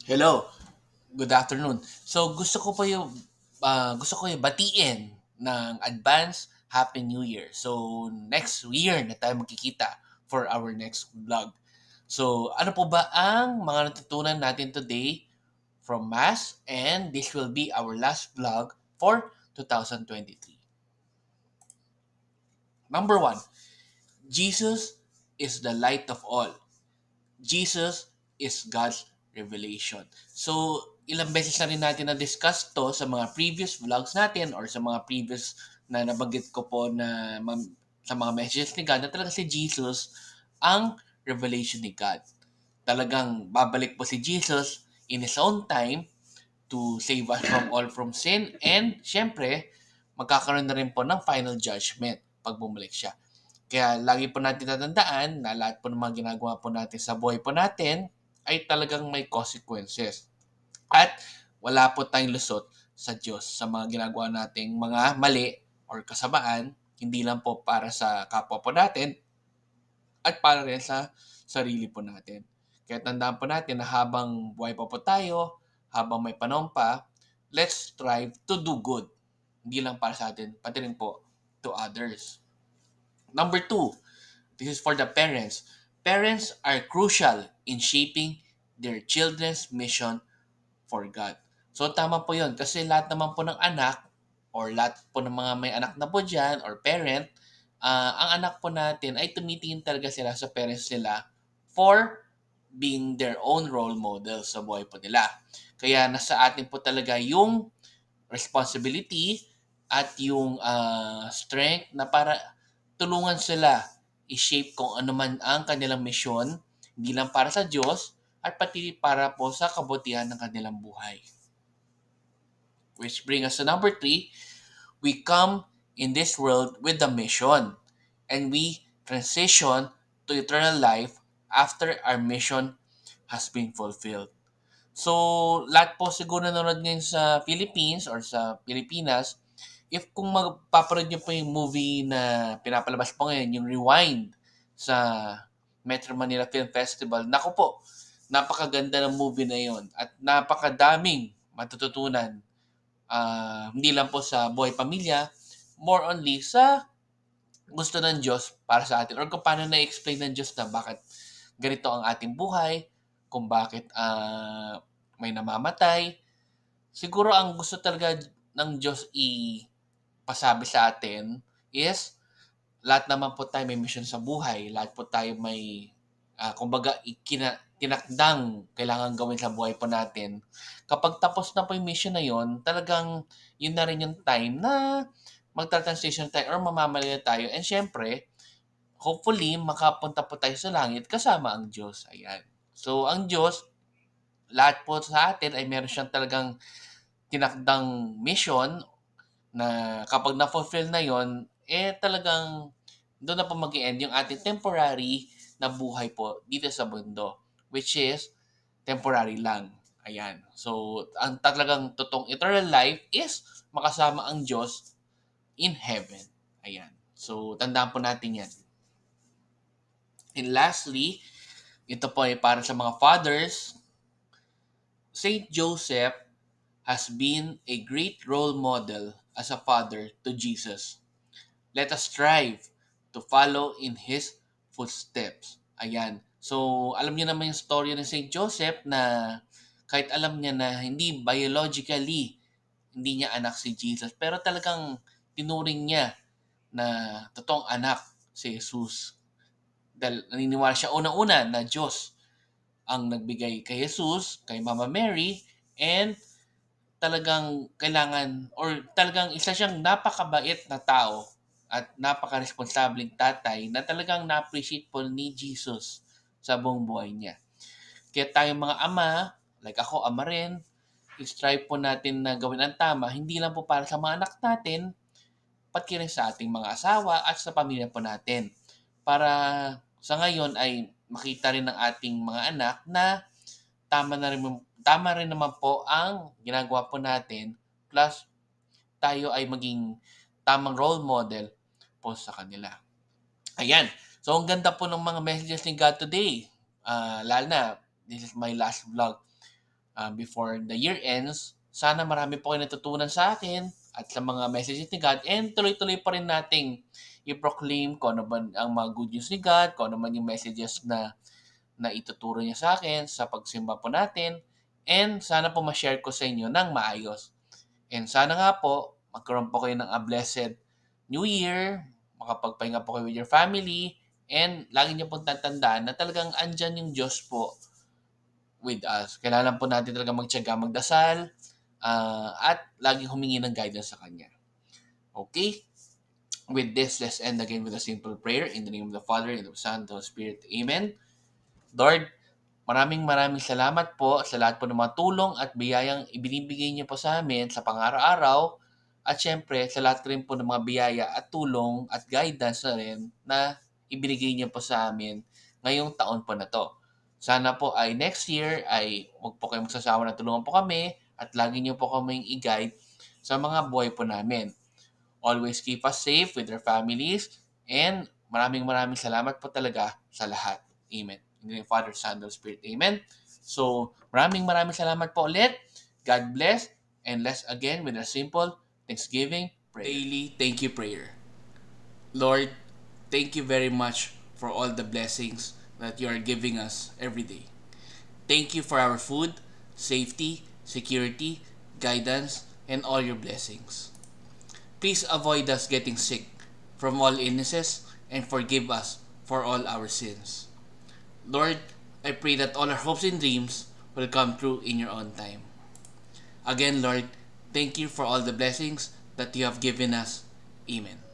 Hello, good afternoon. So gusto ko yung batiin ng advance Happy New Year. So next year na tayo magkikita for our next vlog. So ano po ba ang mga natutunan natin today from Mass, and this will be our last vlog for 2023. Number one, Jesus is the light of all. Jesus is God's revelation. So, ilang beses na rin natin na-discuss to sa mga previous vlogs natin or sa mga previous na nabanggit ko po na sa mga messages ni God na talaga si Jesus ang revelation ni God. Talagang babalik po si Jesus in His own time to save us from all from sin, and syempre magkakaroon na rin po ng final judgment pag bumalik siya. Kaya lagi po natin tatandaan na lahat po ng mga ginagawa po natin sa buhay po natin ay talagang may consequences. At wala po tayong lusot sa Diyos sa mga ginagawa nating mga mali or kasamaan, hindi lang po para sa kapwa po natin at para rin sa sarili po natin. Kaya tandaan po natin na habang buhay pa po tayo, habang may panahon pa, let's strive to do good. Hindi lang para sa atin, pati rin po to others. Number two, this is for the parents. Parents are crucial in shaping their children's mission for God. So tama po yun kasi lahat naman po ng anak or lahat po ng mga may anak na po dyan or parent, ang anak po natin ay tumitingin talaga sila sa parents nila for being their own role model sa buhay po nila. Kaya nasa atin po talaga yung responsibility at yung strength na para tulungan sila i-shape kung ano man ang kanilang misyon, hindi lang para sa Diyos, at pati para po sa kabutihan ng kanilang buhay. Which brings us to number three, we come in this world with a mission, and we transition to eternal life after our mission has been fulfilled. So, lahat po siguro nanonood ngayon sa Philippines or sa Pilipinas, if kung magpaparod nyo po yung movie na pinapalabas po ngayon, yung Rewind sa Metro Manila Film Festival, naku po, napakaganda ng movie na yon at napakadaming matututunan. Hindi lang po sa buhay pamilya, more only sa gusto ng Diyos para sa atin or kung paano na-explain ng Diyos na bakit ganito ang ating buhay, kung bakit may namamatay. Siguro ang gusto talaga ng Diyos pasabi sa atin is lahat naman po tayo may mission sa buhay. Lahat po tayo may, kumbaga, tinakdang kailangan gawin sa buhay po natin. Kapag tapos na po yung mission na yon, talagang yun na rin yung time na magta-transition tayo or mamamalaya tayo. And syempre, hopefully, makapunta po tayo sa langit kasama ang Diyos. Ayan. So, ang Diyos, lahat po sa atin ay meron siyang talagang tinakdang mission na kapag na-fulfill na yon, talagang doon na po mag-end yung ating temporary na buhay po dito sa mundo, which is temporary lang. Ayan. So, ang talagang totoong eternal life is makasama ang Diyos in heaven. Ayan. So, tandaan po natin yan. And lastly, ito po ay para sa mga fathers. Saint Joseph has been a great role model as a father to Jesus. Let us strive to follow in His footsteps. Ayan. So, alam niyo naman yung story ng Saint Joseph na kahit alam niya na hindi biologically, hindi niya anak si Jesus, pero talagang tinuring niya na totoong anak si Jesus. Dahil naniniwala siya unang-una na Diyos ang nagbigay kay Jesus, kay Mama Mary, and talagang kailangan or talagang isa siyang napakabait na tao at napaka-responsabling tatay na talagang na-appreciate po ni Jesus sa buong buhay niya. Kaya tayong mga ama, like ako, ama rin, strive po natin na gawin ang tama, hindi lang po para sa mga anak natin, pati rin sa ating mga asawa at sa pamilya po natin. Para sa ngayon ay makita rin ng ating mga anak na tama rin naman po ang ginagawa po natin, plus tayo ay maging tamang role model po sa kanila. Ayan. So, ang ganda po ng mga messages ni God today. Lalo na, this is my last vlog before the year ends. Sana marami po kayo natutunan sa akin at sa mga messages ni God, and tuloy-tuloy pa rin nating i-proclaim kung ano ba ang mga good news ni God, kung ano man yung messages na ituturo niya sa akin sa pagsimba po natin, and sana po ma-share ko sa inyo ng maayos. And sana nga po, magkaroon po kayo ng a blessed New Year, makapagpahinga po kayo with your family, and lagi niyo pong tatandaan na talagang andyan yung Diyos po with us. Kailangan po natin talaga magtiyaga, magdasal, at laging humingi ng guidance sa Kanya. Okay? With this, let's end again with a simple prayer. In the name of the Father, and of the Son, and of the Spirit. Amen. Lord, maraming salamat po sa lahat po ng mga tulong at biyayang ibinibigay niyo po sa amin sa pang-araw-araw, at syempre sa lahat rin po ng mga biyaya at tulong at guidance na rin na ibinigay niyo po sa amin ngayong taon po na to. Sana po ay next year ay huwag po kayong magsasawa na tulungan po kami at lagi niyo po kaming i-guide sa mga buhay po namin. Always keep us safe with our families, and maraming salamat po talaga sa lahat. Amen. In the name of Father, Son, and Spirit. Amen. So, maraming salamat po ulit. God bless. And let's again with a simple Thanksgiving prayer. Daily thank you prayer. Lord, thank you very much for all the blessings that you are giving us every day. Thank you for our food, safety, security, guidance, and all your blessings. Please avoid us getting sick from all illnesses and forgive us for all our sins. Lord, I pray that all our hopes and dreams will come true in your own time. Again, Lord, thank you for all the blessings that you have given us. Amen.